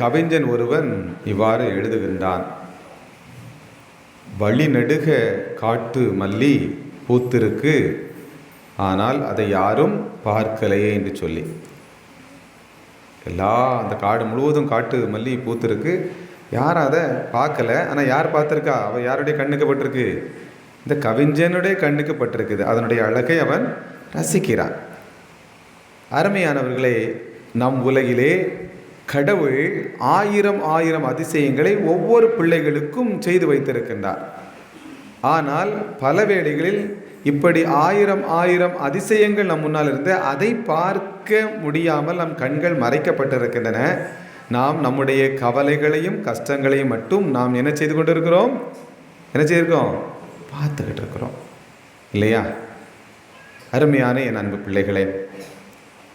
கவிஞன் ஒருவன் இவ்வாறு எழுதுகின்றான்: வழிநெடுக காட்டு மல்லி பூத்திருக்கு, ஆனால் அதை யாரும் பார்க்கலையே என்று சொல்லி. அந்த காடு முழுவதும் காட்டு மல்லி பூத்திருக்கு, யாரும் அதை பார்க்கல. ஆனால் யார் பார்த்துருக்கா? அவன் யாருடைய கண்ணுக்கு பட்டிருக்கு? இந்த கவிஞனுடைய கண்ணுக்கு பட்டிருக்குது. அதனுடைய அழகை அவன் ரசிக்கிறான். அருமையானவர்களே, நம் உலகிலே கடவுள் ஆயிரம் அதிசயங்களை ஒவ்வொரு பிள்ளைகளுக்கும் செய்து வைத்திருக்கின்றார். ஆனால் பல வேளைகளில் இப்படி ஆயிரம் அதிசயங்கள் நம் முன்னால் இருந்து அதை பார்க்க முடியாமல் நம் கண்கள் மறைக்கப்பட்டிருக்கின்றன. நாம் நம்முடைய கவலைகளையும் கஷ்டங்களையும் மட்டும் நாம் என்ன செய்து கொண்டிருக்கிறோம்? என்ன செய்திருக்கோம்? பார்த்துக்கிட்டு இருக்கிறோம், இல்லையா? அருமையான என் அன்பு பிள்ளைகளே,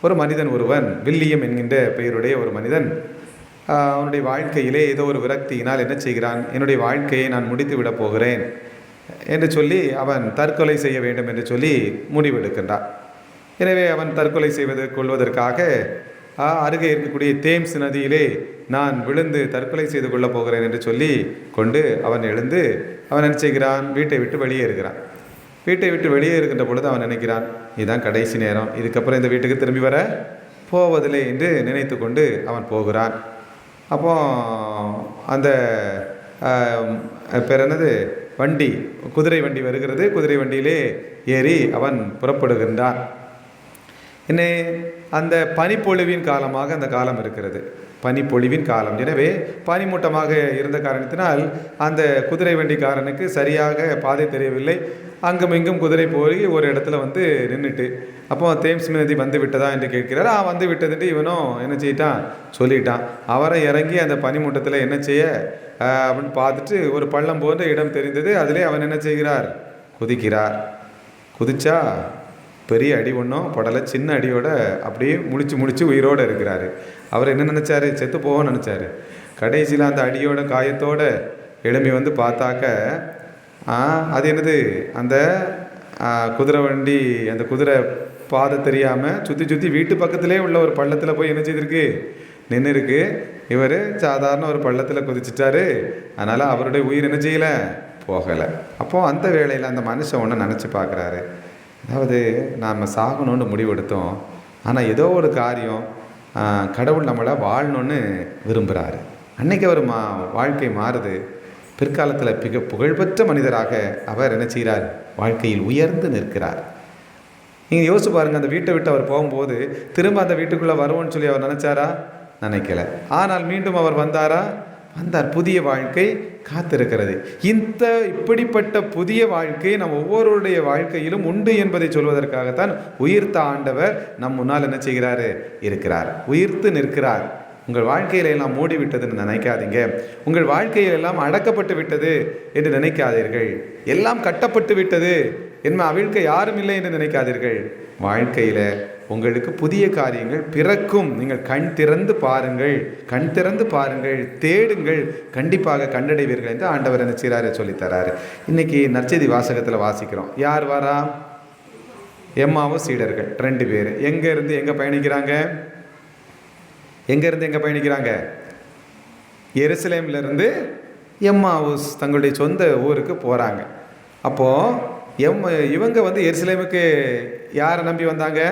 ஒரு மனிதன் ஒருவன், வில்லியம் என்கின்ற பெயருடைய ஒரு மனிதன், அவனுடைய வாழ்க்கையிலே ஏதோ ஒரு விரக்தியினால் என்ன செய்கிறான்? என்னுடைய வாழ்க்கையை நான் முடித்து விடப் போகிறேன் என்று சொல்லி அவன் தற்கொலை செய்ய வேண்டும் என்று சொல்லி முடிவெடுக்கின்றான். எனவே அவன் தற்கொலை கொள்வதற்காக அருகே இருக்கக்கூடிய தேம்ஸ் நதியிலே நான் விழுந்து தற்கொலை செய்து கொள்ளப் போகிறேன் என்று சொல்லி கொண்டு அவன் எழுந்து அவன் என்ன செய்கிறான்? வீட்டை விட்டு வெளியே இருக்கிறான். வீட்டை விட்டு வெளியே இருக்கின்ற பொழுது அவன் நினைக்கிறான், இதுதான் கடைசி நேரம், இதுக்கப்புறம் இந்த வீட்டுக்கு திரும்பி வர போவதில்லை என்று நினைத்து கொண்டு அவன் போகிறான். அப்போ அந்த பேர் என்னது, வண்டி, குதிரை வண்டி வருகிறது. குதிரை வண்டியிலே ஏறி அவன் புறப்படுகின்றான். என்ன, அந்த பனிப்பொழிவின் காலமாக அந்த காலம் இருக்கிறது, பனிப்பொழிவின் காலம். எனவே பனிமூட்டமாக இருந்த காரணத்தினால் அந்த குதிரை வண்டிக்காரனுக்கு சரியாக பாதை தெரியவில்லை. அங்கும் இங்கும் குதிரை போய் ஒரு இடத்துல வந்து நின்றுட்டு, அப்போ தேம்ஸ் நதி வந்து விட்டதா என்று கேட்கிறார். வந்து விட்டதுன்ட்டு இவனும் என்ன செய்யிட்டான்? சொல்லிட்டான். அவரை இறங்கி அந்த பனிமூட்டத்தில் என்ன செய்ய அப்படின்னு பார்த்துட்டு ஒரு பள்ளம் போன்ற இடம் தெரிந்தது. அதிலே அவன் என்ன செய்கிறார்? குதிக்கிறார். குதிச்சா பெரிய அடி ஒன்றும் படலை, சின்ன அடியோட அப்படியே முழிச்சு உயிரோடு இருக்கிறாரு. அவர் என்ன நினச்சாரு? செத்து போவோன்னு நினச்சாரு. கடைசியில் அந்த அடியோட காயத்தோடு எழும்பி வந்து பார்த்தாக்க அது என்னது, அந்த குதிரை வண்டி, அந்த குதிரை பாதை தெரியாமல் சுற்றி வீட்டு பக்கத்திலே உள்ள ஒரு பள்ளத்தில் போய் என்ன செய்திருக்கு? நின்று இருக்கு. இவர் சாதாரண ஒரு பள்ளத்தில் குதிச்சிட்டாரு. அதனால் அவருடைய உயிர் என்ன செய்யலை? போகலை. அப்போது அந்த வேளையில் அந்த மனுஷன் ஒன்று நினச்சி பார்க்குறாரு. அதாவது நாம் சாகணுன்னு முடிவெடுத்தோம், ஆனால் ஏதோ ஒரு காரியம் கடவுள் நம்மளை வாழணுன்னு விரும்புகிறாரு. அன்றைக்கி அவர் வாழ்க்கை மாறுது. பிற்காலத்தில் மிக புகழ்பெற்ற மனிதராக அவர் என்ன செய்கிறார்? வாழ்க்கையில் உயர்ந்து நிற்கிறார். நீங்கள் யோசிச்சு பாருங்கள், அந்த வீட்டை விட்டு அவர் போகும்போது திரும்ப அந்த வீட்டுக்குள்ளே வருவோன்னு சொல்லி அவர் நினச்சாரா? நினைக்கல. ஆனால் மீண்டும் அவர் வந்தாரா? வந்தார். புதிய வாழ்க்கை காத்திருக்கிறது. இப்படிப்பட்ட புதிய வாழ்க்கை நம் ஒவ்வொருடைய வாழ்க்கையிலும் உண்டு என்பதை சொல்வதற்காகத்தான் உயிர்த்த ஆண்டவர் நம் முன்னால் என்ன செய்கிறாரு? இருக்கிறார், உயிர்த்து நிற்கிறார். உங்கள் வாழ்க்கையில எல்லாம் மூடிவிட்டதுன்னு நினைக்காதீங்க. உங்கள் வாழ்க்கையில் எல்லாம் அடக்கப்பட்டு விட்டது என்று நினைக்காதீர்கள். எல்லாம் கட்டப்பட்டு விட்டது, என்ன அவிழ்க்க யாரும் இல்லை என்று நினைக்காதீர்கள். வாழ்க்கையில் உங்களுக்கு புதிய காரியங்கள் பிறக்கும். நீங்கள் கண் திறந்து பாருங்கள், தேடுங்கள், கண்டிப்பாக கண்டடைவீர்கள் என்று ஆண்டவர் என்ன செய்கிறாரு? சொல்லித்தராரு. இன்னைக்கு நற்செய்தி வாசகத்தில் வாசிக்கிறோம். யார் வரா? எம்மாவும் சீடர்கள் 2 பேர். எங்கேருந்து எங்கே பயணிக்கிறாங்க? எருசலேமிலிருந்து எம்மாவுஸ் தங்களுடைய சொந்த ஊருக்கு போகிறாங்க. அப்போது இவங்க வந்து எருசலேமுக்கு யாரை நம்பி வந்தாங்க?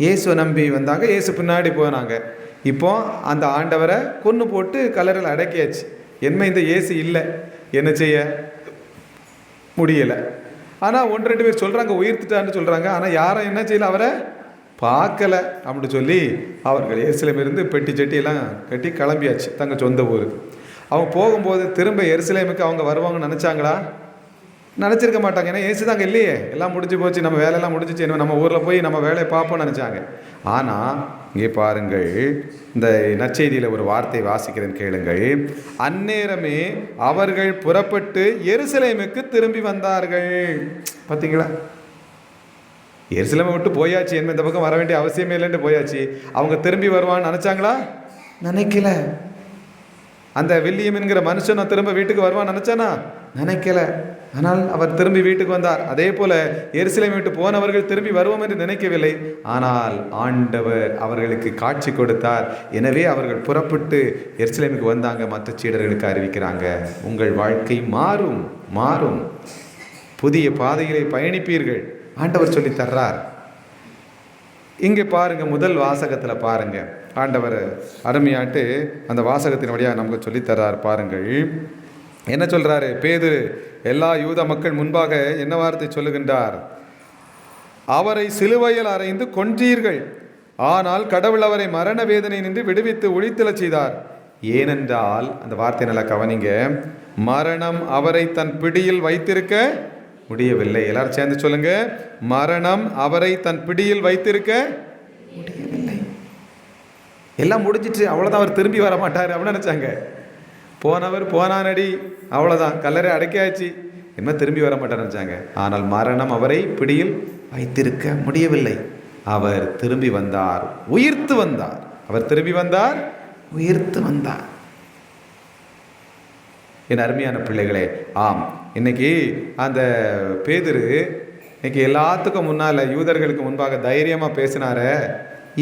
இயேசுவை நம்பி வந்தாங்க. இயேசு பின்னாடி போனாங்க. இப்போ அந்த ஆண்டவரை கொன்று போட்டு கல்லறையில் அடக்கியாச்சு. இந்த இயேசு இல்லை, என்ன செய்ய முடியலை. ஆனால் 1-2 பேர் சொல்கிறாங்க உயிர்த்துட்டான்னு சொல்கிறாங்க. ஆனால் யாரும் என்ன செய்யலை? அவரை பார்க்கலை அப்படின்னு சொல்லி அவர்கள் எருசலேமிலிருந்து பெட்டி சட்டியெல்லாம் கட்டி கிளம்பியாச்சு தங்கள் சொந்த ஊருக்கு. அவங்க போகும்போது திரும்ப எருசலேமுக்கு அவங்க வருவாங்கன்னு நினச்சாங்களா? நினச்சிருக்க மாட்டாங்க. ஏன்னா இயேசு தாங்க இல்லையே, எல்லாம் முடிஞ்சு போச்சு, நம்ம வேலையெல்லாம் முடிஞ்சிச்சு, நம்ம ஊரில் போய் நம்ம வேலையை பார்ப்போம்னு நினச்சாங்க. ஆனால் இங்கே பாருங்கள், இந்த நற்செய்தியில் ஒரு வார்த்தை வாசிக்கிறேன், கேளுங்கள். அந்நேரமே அவர்கள் புறப்பட்டு எருசலேமுக்கு திரும்பி வந்தார்கள். பார்த்தீங்களா? எருசலேமை விட்டு போயாச்சு, இந்த பக்கம் வர வேண்டிய அவசியமே இல்லைன்னு போயாச்சு. அவங்க திரும்பி வருவான்னு நினச்சாங்களா? நினைக்கல. அந்த வில்லியம் என்கிற மனுஷன் திரும்ப வீட்டுக்கு வருவான்னு நினச்சானா? நினைக்கல. ஆனால் அவர் திரும்பி வீட்டுக்கு வந்தார். அதே போல எருசலேமை விட்டு போனவர்கள் திரும்பி வருவோம் என்று நினைக்கவில்லை. ஆனால் ஆண்டவர் அவர்களுக்கு காட்சி கொடுத்தார். எனவே அவர்கள் புறப்பட்டு எருசலேமுக்கு வந்தாங்க. மற்ற சீடர்களுக்கு அறிவிக்கிறாங்க, உங்கள் வாழ்க்கை மாறும், மாறும், புதிய பாதைகளை பயணிப்பீர்கள், ஆண்டவர் சொல்லி தர்றார். இங்கே பாருங்க, முதல் வாசகத்தில் பாருங்க, ஆண்டவர் அருமையாட்டு அந்த வாசகத்தின் வழியாக நமக்கு சொல்லி தர்றார். பாருங்கள் என்ன சொல்றாரு. பேதுரு எல்லா யூத மக்கள் முன்பாக என்ன வார்த்தை சொல்லுகின்றார்? அவரை சிலுவையில் அறைந்து கொன்றீர்கள், ஆனால் கடவுள் அவரை மரண வேதனை நின்று விடுவித்து ஒழித்தெழச் செய்தார். ஏனென்றால், அந்த வார்த்தை நல்லா கவனிங்க, மரணம் அவரை தன் பிடியில் வைத்திருக்க முடியவில்லை. எல்லாரும் சேர்ந்து சொல்லுங்க, மரணம் அவரை தன் பிடியில் வைத்திருக்க முடியவில்லை. எல்லாம் முடிஞ்சிட்டு, அவ்வளோதான், அவர் திரும்பி வர மாட்டார் அப்படின்னு நினச்சாங்க. போனவர் போனானடி, அவ்வளோதான், கல்லறை அடைக்காச்சு, என்ன திரும்பி வர மாட்டார் நினச்சாங்க. ஆனால் மரணம் அவரை பிடியில் வைத்திருக்க முடியவில்லை. அவர் திரும்பி வந்தார், உயிர்த்து வந்தார். அவர் திரும்பி வந்தார், உயிர்த்து வந்தார். என் அருமையான பிள்ளைகளே, ஆம், இன்னைக்கு அந்த பேதுரு இன்னைக்கு எல்லாத்துக்கும் முன்னால் யூதர்களுக்கு முன்பாக தைரியமாக பேசினார.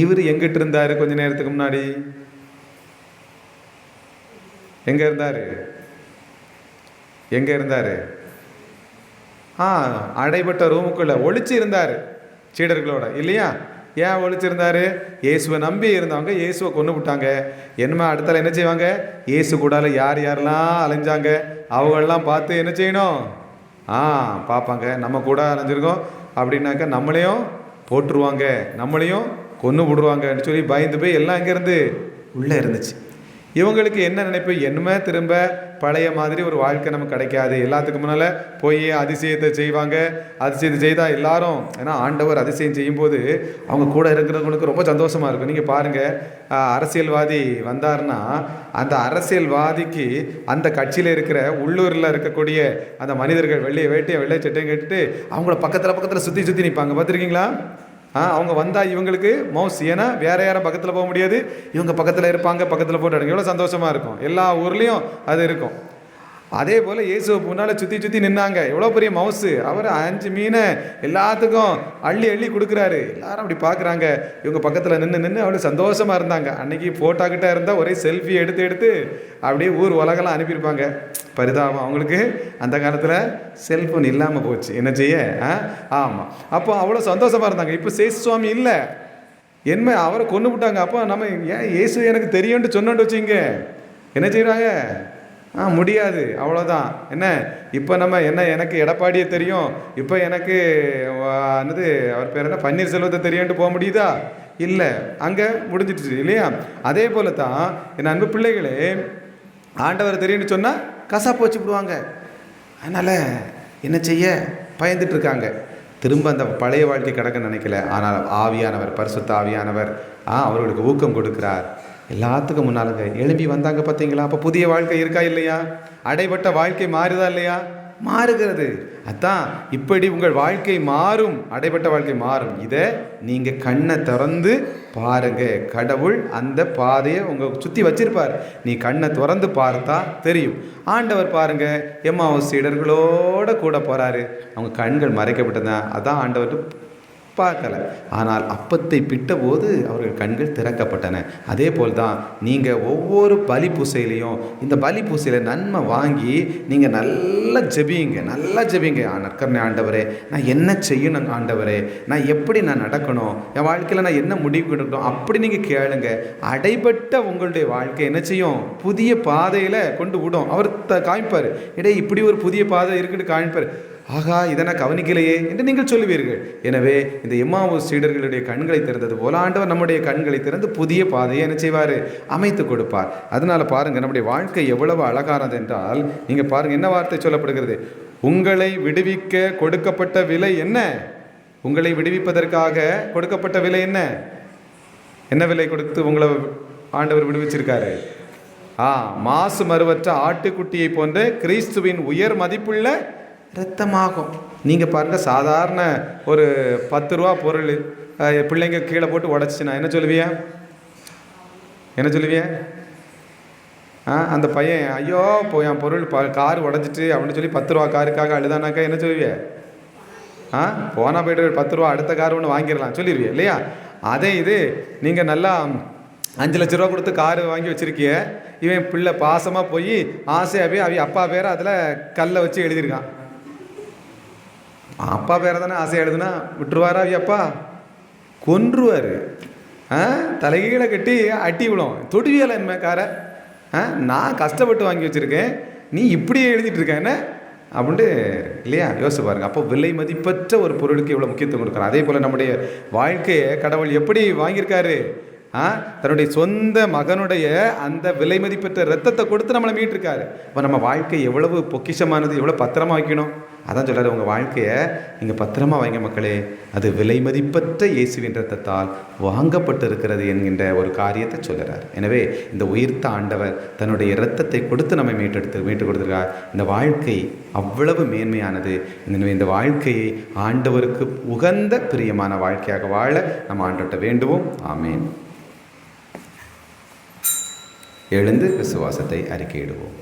இவர் எங்கிட்டு இருந்தார்? கொஞ்ச நேரத்துக்கு முன்னாடி எங்க இருந்தார்? எங்க இருந்தார்? அடைபட்ட ரூமுக்குள்ள ஒளிச்சு இருந்தார் சீடர்களோட, இல்லையா? ஏன் ஒழிச்சிருந்தாரு? இயேசுவை நம்பி இருந்தவங்க இயேசுவை கொண்டு விட்டாங்க. என்னமே அடுத்தால என்ன செய்வாங்க? இயேசு கூடால யார் யாரெல்லாம் அலைஞ்சாங்க அவங்களெல்லாம் பார்த்து என்ன செய்யணும்? பார்ப்பாங்க. நம்ம கூட அலைஞ்சிருக்கோம் அப்படின்னாக்கா நம்மளையும் போட்டுருவாங்க, நம்மளையும் கொன்று விடுவாங்கன்னு சொல்லி பயந்து போய் எல்லாம் இங்கேருந்து உள்ளே இருந்துச்சு. இவங்களுக்கு என்ன நினைப்பு? என்னமே திரும்ப பழைய மாதிரி ஒரு வாழ்க்கை நமக்கு கிடைக்காது. எல்லாத்துக்கு முன்னால் போய் அதிசயத்தை செய்வாங்க. அதிசயத்தை செய்தால் எல்லாரும், ஏன்னா ஆண்டவர் அதிசயம் செய்யும்போது அவங்க கூட இருக்கிறவங்களுக்கு ரொம்ப சந்தோஷமாக இருக்கும். நீங்கள் பாருங்கள், அரசியல்வாதி வந்தார்னா அந்த அரசியல்வாதிக்கு அந்த கட்சியில் இருக்கிற உள்ளூரில் இருக்கக்கூடிய அந்த மனிதர்கள் வெள்ளை சட்டையும் கேட்டுட்டு அவங்கள பக்கத்தில் சுற்றி நிற்பாங்க. பார்த்துருக்கீங்களா? அவங்க வந்தால் இவங்களுக்கு மவுஸ், ஏன்னா வேற யாரும் பக்கத்தில் போக முடியாது, இவங்க பக்கத்தில் இருப்பாங்க, பக்கத்தில் போட்டு எவ்வளோ சந்தோஷமாக இருக்கும். எல்லா ஊர்லேயும் அது இருக்கும். அதே போல் இயேசுவை முன்னால் சுற்றி நின்னாங்க. எவ்வளோ பெரிய மவுஸு, அவர் 5 மீனை எல்லாத்துக்கும் அள்ளி கொடுக்குறாரு. எல்லாரும் அப்படி பார்க்குறாங்க. இவங்க பக்கத்தில் நின்று அவ்வளோ சந்தோஷமாக இருந்தாங்க. அன்றைக்கி ஃபோட்டோக்கிட்ட இருந்தால் ஒரே செல்ஃபி எடுத்து அப்படியே ஊர் உலகெல்லாம் அனுப்பியிருப்பாங்க. பரிதாபம், அவங்களுக்கு அந்த காலத்தில் செல்ஃபோன் இல்லாமல் போச்சு. என்ன செய்ய? ஆமாம், அப்போ அவ்வளோ சந்தோஷமாக இருந்தாங்க. இப்போ சேசு சுவாமி இல்லை, என்ன அவரை கொண்டு விட்டாங்க. அப்போ நம்ம ஏன் இயேசு எனக்கு தெரியும்னு சொன்னோன்னு வச்சுங்க என்ன செய்கிறாங்க? முடியாது, அவ்வளோதான். என்ன இப்போ நம்ம எனக்கு எடப்பாடியை தெரியும், இப்போ எனக்கு என்னது அவர் பேர் என்ன, பன்னீர்செல்வத்தை தெரியும்ட்டு போக முடியுதா? இல்லை, அங்கே முடிஞ்சிடுச்சு, இல்லையா? அதே போல தான் என் அன்பு பிள்ளைகளே, ஆண்டவர் தெரியும்னு சொன்னால் கசாப்பு வச்சு விடுவாங்க. அதனால் என்ன செய்ய பயந்துட்டுருக்காங்க. திரும்ப அந்த பழைய வாழ்க்கை கிடக்க நினைக்கல. ஆனால் ஆவியானவர், பரிசுத்த ஆவியானவர் அவர்களுக்கு ஊக்கம் கொடுக்கிறார். எல்லாத்துக்கும் முன்னாலுங்க எழும்பி வந்தாங்க. பார்த்தீங்களா? அப்போ புதிய வாழ்க்கை இருக்கா இல்லையா? அடைபட்ட வாழ்க்கை மாறுதா இல்லையா? மாறுகிறது. அதான் இப்படி உங்கள் வாழ்க்கை மாறும், அடைபட்ட வாழ்க்கை மாறும். இதை நீங்கள் கண்ணை திறந்து பாருங்க. கடவுள் அந்த பாதையை உங்கள் சுற்றி வச்சிருப்பார். நீ கண்ணை திறந்து பார்த்தா தெரியும். ஆண்டவர் பாருங்க, எம்மாவுஸ் சீடர்களோட கூட போகிறாரு. அவங்க கண்கள் மறைக்கப்பட்டதான், அதான் ஆண்டவர் பார்க்கல. ஆனால் அப்பத்தை பிட்ட போது அவர்கள் கண்கள் திறக்கப்பட்டன. அதே போல் தான் நீங்கள் ஒவ்வொரு பலி பூசையிலையும் இந்த பலி பூசையில் நன்மை வாங்கி நீங்கள் நல்லா ஜெபிங்க. நற்கருணை ஆண்டவரே, நான் என்ன செய்யணும் ஆண்டவரே, நான் எப்படி நான் நடக்கணும், என் வாழ்க்கையில் நான் என்ன முடிவு எடுக்கணும், அப்படி நீங்கள் கேளுங்க. அடைபட்ட உங்களுடைய வாழ்க்கை என்ன செய்யும்? புதிய பாதையில் கொண்டு விடும். அவர் காமிப்பார். இப்படி ஒரு புதிய பாதை இருக்குன்னு காமிப்பார். ஆகா, இதை நான் கவனிக்கலையே என்று நீங்கள் சொல்லுவீர்கள். எனவே இந்த எம்மாவுஸ் சீடர்களுடைய கண்களை திறந்தது போல ஆண்டவர் நம்முடைய கண்களை திறந்து புதிய பாதையை என்ன செய்வார்? அமைத்து கொடுப்பார். அதனால் பாருங்கள், நம்முடைய வாழ்க்கை எவ்வளவு அழகானது என்றால், நீங்கள் பாருங்கள் என்ன வார்த்தை சொல்லப்படுகிறது. உங்களை விடுவிக்க கொடுக்கப்பட்ட விலை என்ன? உங்களை விடுவிப்பதற்காக கொடுக்கப்பட்ட விலை என்ன? என்ன விலை கொடுத்து உங்களை ஆண்டவர் விடுவிச்சிருக்காரு? மாசு மறுவற்ற ஆட்டுக்குட்டியை போன்ற கிறிஸ்துவின் உயர் மதிப்புள்ள இரத்தமாகும். நீங்கள் பாருங்கள், சாதாரண ஒரு 10 ரூபா பொருள் பிள்ளைங்க கீழே போட்டு உடச்சிச்சுன்னா என்ன சொல்லுவியா? அந்த பையன் ஐயோ என் பொருள் கார் உடஞ்சிட்டு அப்படின்னு சொல்லி 10 ரூபா காருக்காக அழுதானாக்கா என்ன சொல்லுவிய? போனால் போய்ட்டு 10 ரூபா அடுத்த கார் ஒன்று வாங்கிடலாம் சொல்லிடுவிய இல்லையா? அதே இது நீங்கள் நல்லா 5 லட்ச ரூபா கொடுத்து காரு வாங்கி வச்சுருக்கிய, இவன் பிள்ளை பாசமாக போய் ஆசையாகவே அவ அப்பா பேரை அதில் கல்லை வச்சு எழுதியிருக்கான். அப்பா பேரை தானே ஆசையாக எழுதுனா விட்டுருவாரா அவ அப்பா? கொன்றுவார். தலைகீழே கட்டி அட்டி விடும். தொடுவியலை என்ன காரை? நான் கஷ்டப்பட்டு வாங்கி வச்சுருக்கேன், நீ இப்படியே எழுதிட்டு இருக்க என்ன அப்படின்ட்டு இல்லையா? யோசிச்சு பாருங்கள். அப்போ விலை மதிப்பற்ற ஒரு பொருளுக்கு இவ்வளோ முக்கியத்துவம் கொடுக்குறோம். அதே போல் நம்முடைய வாழ்க்கையை கடவுள் எப்படி வாங்கியிருக்காரு? தன்னுடைய சொந்த மகனுடைய அந்த விலை மதிப்பற்ற ரத்தத்தை கொடுத்து நம்மளை மீட்டிருக்காரு. இப்போ நம்ம வாழ்க்கை எவ்வளவு பொக்கிஷமானது, எவ்வளோ பத்திரமா வைக்கணும். அதான் சொல்கிறார், உங்கள் வாழ்க்கையை நீங்கள் பத்திரமா வைங்க மக்களே, அது விலை மதிப்பற்ற இயேசுவின் ரத்தத்தால் வாங்கப்பட்டு இருக்கிறது என்கின்ற ஒரு காரியத்தை சொல்கிறார். எனவே இந்த உயிர்த்த ஆண்டவர் தன்னுடைய இரத்தத்தை கொடுத்து நம்மை மீட்டு கொடுத்துருக்கார். இந்த வாழ்க்கை அவ்வளவு மேன்மையானது. எனவே இந்த வாழ்க்கையை ஆண்டவருக்கு உகந்த பிரியமான வாழ்க்கையாக வாழ நம்ம ஆண்டவர்கிட்ட வேண்டுவோம். ஆமேன். எழுந்து விசுவாசத்தை அறிக்கையிடுவோம்.